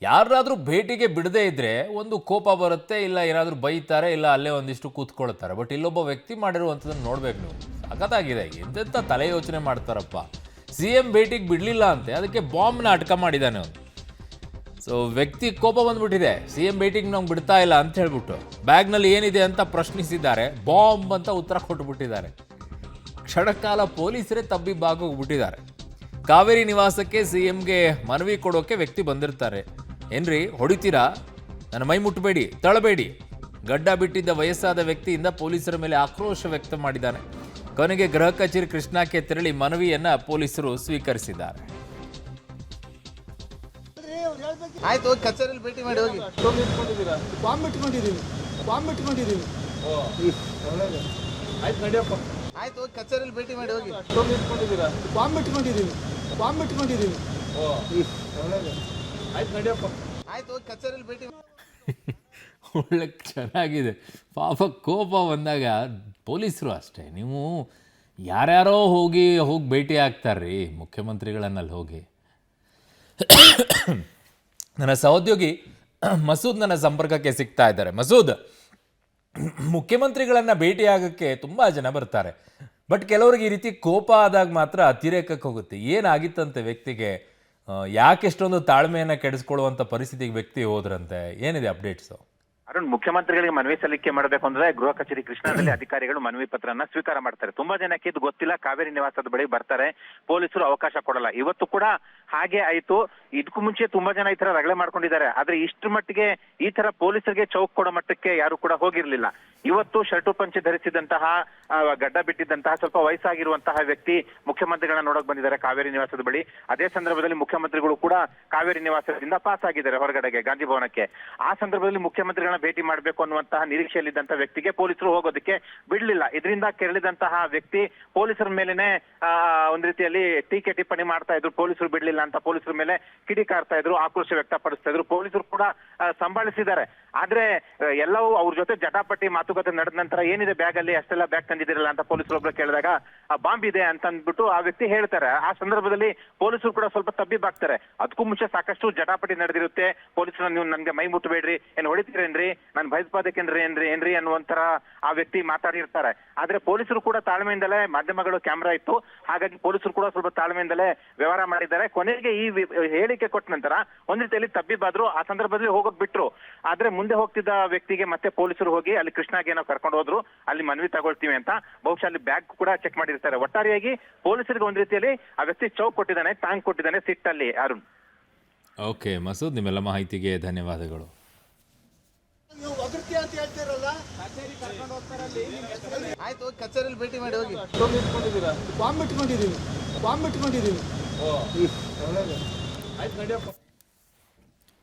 ಯಾರಾದರೂ ಭೇಟಿಗೆ ಬಿಡದೇ ಇದ್ದರೆ ಒಂದು ಕೋಪ ಬರುತ್ತೆ, ಇಲ್ಲ ಏನಾದರೂ ಬೈತಾರೆ, ಇಲ್ಲ ಅಲ್ಲೇ ಒಂದಿಷ್ಟು ಕೂತ್ಕೊಳ್ತಾರೆ. ಬಟ್ ಇಲ್ಲೊಬ್ಬ ವ್ಯಕ್ತಿ ಮಾಡಿರುವಂಥದ್ದನ್ನು ನೋಡ್ಬೇಕು ನೀವು. ಸಖತ್ತಾಗಿದೆ. ಎಂತೆಂಥ ತಲೆ ಯೋಚನೆ ಮಾಡ್ತಾರಪ್ಪ. CM ಭೇಟಿಗೆ ಬಿಡಲಿಲ್ಲ ಅಂತೆ, ಅದಕ್ಕೆ ಬಾಂಬ್ನ ಅಟ್ಕ ಮಾಡಿದ್ದಾನೆ ಅವನು. ಸೊ ವ್ಯಕ್ತಿ ಕೋಪ ಬಂದ್ಬಿಟ್ಟಿದೆ, CM ಭೇಟಿಗೆ ನಮ್ಗೆ ಬಿಡ್ತಾ ಇಲ್ಲ ಅಂತ ಹೇಳ್ಬಿಟ್ಟು ಬ್ಯಾಗ್ನಲ್ಲಿ ಏನಿದೆ ಅಂತ ಪ್ರಶ್ನಿಸಿದ್ದಾರೆ. ಬಾಂಬ್ ಅಂತ ಉತ್ತರ ಕೊಟ್ಟುಬಿಟ್ಟಿದ್ದಾರೆ. ಕ್ಷಣಕಾಲ ಪೊಲೀಸರೇ ತಬ್ಬಿಬ್ಬಾಗೋಗ್ಬಿಟ್ಟಿದ್ದಾರೆ. ಕಾವೇರಿ ನಿವಾಸಕ್ಕೆ CMಗೆ ಮನವಿ ಕೊಡೋಕೆ ವ್ಯಕ್ತಿ ಬಂದಿರ್ತಾರೆ. ಏನ್ರಿ ಹೊಡಿತೀರಾ, ನನ್ನ ಮೈ ಮುಟ್ಟಬೇಡಿ, ತಳಬೇಡಿ. ಗಡ್ಡ ಬಿಟ್ಟಿದ್ದ ವಯಸ್ಸಾದ ವ್ಯಕ್ತಿಯಿಂದ ಪೊಲೀಸರ ಮೇಲೆ ಆಕ್ರೋಶ ವ್ಯಕ್ತ ಮಾಡಿದ್ದಾನೆ. ಕೊನೆಗೆ ಗೃಹ ಕಚೇರಿ ಕೃಷ್ಣಾಕ್ಕೆ ತೆರಳಿ ಮನವಿಯನ್ನ ಪೊಲೀಸರು ಸ್ವೀಕರಿಸಿದ್ದಾರೆ. ಆಯ್ತು, ಕಚೇರಿಯಲ್ಲಿ ಭೇಟಿ ಮಾಡಿ ಹೋಗಿ. ಬಾಂಬ್ ಇಟ್ಕೊಂಡಿದ್ದೀನಿ. ಆಯ್ತು ನಡಿಯಪ್ಪ. ಆಯ್ತು, ಕಚೇರಿಯಲ್ಲಿ ಭೇಟಿ ಮಾಡಿ ಹೋಗಿ. ಬಾಂಬ್ ಇಟ್ಕೊಂಡಿದ್ದೀನಿ. ಆಯ್ತು ನಡಿಯಪ್ಪ. ಆಯ್ತು, ಕಚೇರಿಯಲ್ಲಿ ಭೇಟಿ. ಒಳ್ಳೆ ಚೆನ್ನಾಗಿದೆ. ಪಾಪ ಕೋಪ ಬಂದಾಗ ಪೊಲೀಸರು ಅಷ್ಟೇ, ನೀವು ಯಾರ್ಯಾರೋ ಹೋಗಿ ಭೇಟಿ ಆಗ್ತಾರ್ರಿ ಮುಖ್ಯಮಂತ್ರಿಗಳನ್ನಲ್ಲಿ ಹೋಗಿ. ನನ್ನ ಸಹೋದ್ಯೋಗಿ ಮಸೂದ್ ನನ್ನ ಸಂಪರ್ಕಕ್ಕೆ ಸಿಗ್ತಾ ಇದ್ದಾರೆ. ಮಸೂದ್, ಮುಖ್ಯಮಂತ್ರಿಗಳನ್ನು ಭೇಟಿಯಾಗಕ್ಕೆ ತುಂಬ ಜನ ಬರ್ತಾರೆ, ಬಟ್ ಕೆಲವರಿಗೆ ಈ ರೀತಿ ಕೋಪ ಆದಾಗ ಮಾತ್ರ ಅತಿರೇಕಕ್ಕೆ ಹೋಗುತ್ತೆ. ಏನಾಗಿತ್ತಂತೆ ವ್ಯಕ್ತಿಗೆ? ಯಾಕೆ ಎಷ್ಟೊಂದು ತಾಳ್ಮೆಯನ್ನು ಕೆಡಿಸ್ಕೊಳ್ಳುವಂಥ ಪರಿಸ್ಥಿತಿಗೆ ವ್ಯಕ್ತಿ ಹೋದ್ರಂತೆ? ಏನಿದೆ ಅಪ್ಡೇಟ್ಸು? ಅರುಣ್, ಮುಖ್ಯಮಂತ್ರಿಗಳಿಗೆ ಮನವಿ ಸಲ್ಲಿಕೆ ಮಾಡಬೇಕು ಅಂದ್ರೆ ಗೃಹ ಕಚೇರಿ ಕೃಷ್ಣಾದಲ್ಲಿ ಅಧಿಕಾರಿಗಳು ಮನವಿ ಪತ್ರನ ಸ್ವೀಕಾರ ಮಾಡ್ತಾರೆ. ತುಂಬಾ ಜನಕ್ಕೆ ಇದು ಗೊತ್ತಿಲ್ಲ. ಕಾವೇರಿ ನಿವಾಸದ ಬಳಿ ಬರ್ತಾರೆ, ಪೊಲೀಸರು ಅವಕಾಶ ಕೊಡಲ್ಲ. ಇವತ್ತು ಕೂಡ ಹಾಗೆ ಆಯ್ತು. ಇದಕ್ಕೂ ಮುಂಚೆ ತುಂಬಾ ಜನ ಈ ತರ ರಗಳೆ ಮಾಡ್ಕೊಂಡಿದ್ದಾರೆ. ಆದ್ರೆ ಇಷ್ಟರ ಮಟ್ಟಿಗೆ ಈ ತರ ಪೊಲೀಸರಿಗೆ ಚೌಕ್ ಕೊಡೋ ಮಟ್ಟಕ್ಕೆ ಯಾರು ಕೂಡ ಹೋಗಿರ್ಲಿಲ್ಲ. ಇವತ್ತು ಶರ್ಟು ಪಂಚೆ ಧರಿಸಿದಂತಹ, ಗಡ್ಡ ಬಿಟ್ಟಿದ್ದಂತಹ, ಸ್ವಲ್ಪ ವಯಸ್ಸಾಗಿರುವಂತಹ ವ್ಯಕ್ತಿ ಮುಖ್ಯಮಂತ್ರಿಗಳನ್ನ ನೋಡಕ್ ಬಂದಿದ್ದಾರೆ ಕಾವೇರಿ ನಿವಾಸದ ಬಳಿ. ಅದೇ ಸಂದರ್ಭದಲ್ಲಿ ಮುಖ್ಯಮಂತ್ರಿಗಳು ಕೂಡ ಕಾವೇರಿ ನಿವಾಸದಿಂದ ಪಾಸ್ ಆಗಿದ್ದಾರೆ ಹೊರಗಡೆಗೆ ಗಾಂಧಿ ಭವನಕ್ಕೆ. ಆ ಸಂದರ್ಭದಲ್ಲಿ ಮುಖ್ಯಮಂತ್ರಿಗಳನ್ನ ಭೇಟಿ ಮಾಡಬೇಕು ಅನ್ನುವಂತಹ ನಿರೀಕ್ಷೆಯಲ್ಲಿದ್ದಂತಹ ವ್ಯಕ್ತಿಗೆ ಪೊಲೀಸರು ಹೋಗೋದಕ್ಕೆ ಬಿಡ್ಲಿಲ್ಲ. ಇದರಿಂದ ಕೆರಳಿದಂತಹ ವ್ಯಕ್ತಿ ಪೊಲೀಸರ ಮೇಲೆನೆ ಒಂದ್ ರೀತಿಯಲ್ಲಿ ಟೀಕೆ ಟಿಪ್ಪಣಿ ಮಾಡ್ತಾ ಇದ್ರು. ಪೊಲೀಸರು ಬಿಡ್ಲಿಲ್ಲ ಅಂತ ಪೊಲೀಸರ ಮೇಲೆ ಕಿಡಿಕಾರ್ತಾ ಇದ್ರು, ಆಕ್ರೋಶ ವ್ಯಕ್ತಪಡಿಸ್ತಾ ಇದ್ರು. ಪೊಲೀಸರು ಕೂಡ ಸಂಭಾಳಿಸಿದ್ದಾರೆ. ಆದ್ರೆ ಎಲ್ಲವೂ ಅವ್ರ ಜೊತೆ ಜಟಾಪಟಿ ಮಾತುಕತೆ ನಡೆದ ನಂತರ ಏನಿದೆ ಬ್ಯಾಗ್ ಅಲ್ಲಿ, ಅಷ್ಟೆಲ್ಲ ಬ್ಯಾಗ್ ತಂದಿದ್ದೀರಲ್ಲ ಅಂತ ಪೊಲೀಸರೊಬ್ರು ಕೇಳಿದಾಗ ಬಾಂಬ್ ಇದೆ ಅಂತ ಅಂದ್ಬಿಟ್ಟು ಆ ವ್ಯಕ್ತಿ ಹೇಳ್ತಾರೆ. ಆ ಸಂದರ್ಭದಲ್ಲಿ ಪೊಲೀಸರು ಕೂಡ ಸ್ವಲ್ಪ ತಬ್ಬಿಬ್ಬಾಗ್ತಾರೆ. ಅದಕ್ಕೂ ಮುಂಚೆ ಸಾಕಷ್ಟು ಜಟಾಪಟಿ ನಡೆದಿರುತ್ತೆ. ಪೊಲೀಸರು ನೀವು ನನ್ಗೆ ಮೈ ಮುಟ್ಟಬೇಡ್ರಿ, ಏನ್ ಹೊಡಿತೀರೇನ್ರಿ, ನಾನು ಭಯಸ್ಪಾದಕೇನ್ರಿ ಏನ್ರಿ ಅನ್ನುವಂತರ ಆ ವ್ಯಕ್ತಿ ಮಾತಾಡಿರ್ತಾರೆ. ಆದ್ರೆ ಪೊಲೀಸರು ಕೂಡ ತಾಳ್ಮೆಯಿಂದಲೇ, ಮಾಧ್ಯಮಗಳು ಕ್ಯಾಮ್ರಾ ಇತ್ತು, ಹಾಗಾಗಿ ಪೊಲೀಸರು ಕೂಡ ಸ್ವಲ್ಪ ತಾಳ್ಮೆಯಿಂದಲೇ ವ್ಯವಹಾರ ಮಾಡಿದ್ದಾರೆ. ಕೊನೆಗೆ ಈ ಹೇಳಿಕೆ ಕೊಟ್ಟ ನಂತರ ಒಂದ್ ರೀತಿಯಲ್ಲಿ ತಬ್ಬಿಬ್ಬಾದ್ರು. ಆ ಸಂದರ್ಭದಲ್ಲಿ ಹೋಗೋಕ್ ಬಿಟ್ರು. ಆದ್ರೆ ಮುಂದೆ ಹೋಗ್ತಿದ್ದ ವ್ಯಕ್ತಿಗೆ ಮತ್ತೆ ಪೊಲೀಸರು ಹೋಗಿ ಅಲ್ಲಿ ಕೃಷ್ಣಾಗೆ ಏನೋ ಕರ್ಕೊಂಡು ಹೋದ್ರು, ಅಲ್ಲಿ ಮನವಿ ತಗೊಳ್ತೀವಿ ಅಂತ. ಬಹುಶಃ ಅಲ್ಲಿ ಬ್ಯಾಗ್ ಕೂಡ ಚೆಕ್ ಮಾಡಿರ್ತಾರೆ. ಒಟ್ಟಾರೆಯಾಗಿ ಪೊಲೀಸರಿಗೆ ಒಂದ್ ರೀತಿಯಲ್ಲಿ ಆ ವ್ಯಕ್ತಿ ಚೌಕ್ ಕೊಟ್ಟಿದ್ದಾನೆ, ಟಾಂಗ್ ಕೊಟ್ಟಿದ್ದಾನೆ ಸಿಟ್ಟಲ್ಲಿ. ಅರುಣ್. ಓಕೆ ಮಸೂದ್, ನಿಮ್ಮೆಲ್ಲ ಮಾಹಿತಿಗೆ ಧನ್ಯವಾದಗಳು. ಅಂತ ಹೇಳ್ತಿರಲ್ಲ, ಆಯ್ತು, ಕಚೇರಿಯಲ್ಲಿ ಭೇಟಿ ಮಾಡಿ ಹೋಗಿ. ಬಾಂಬ್ ಇಟ್ಕೊಂಡಿದ್ದೀನಿ. ಆಯ್ತು ನಡಿಯಪ್ಪ.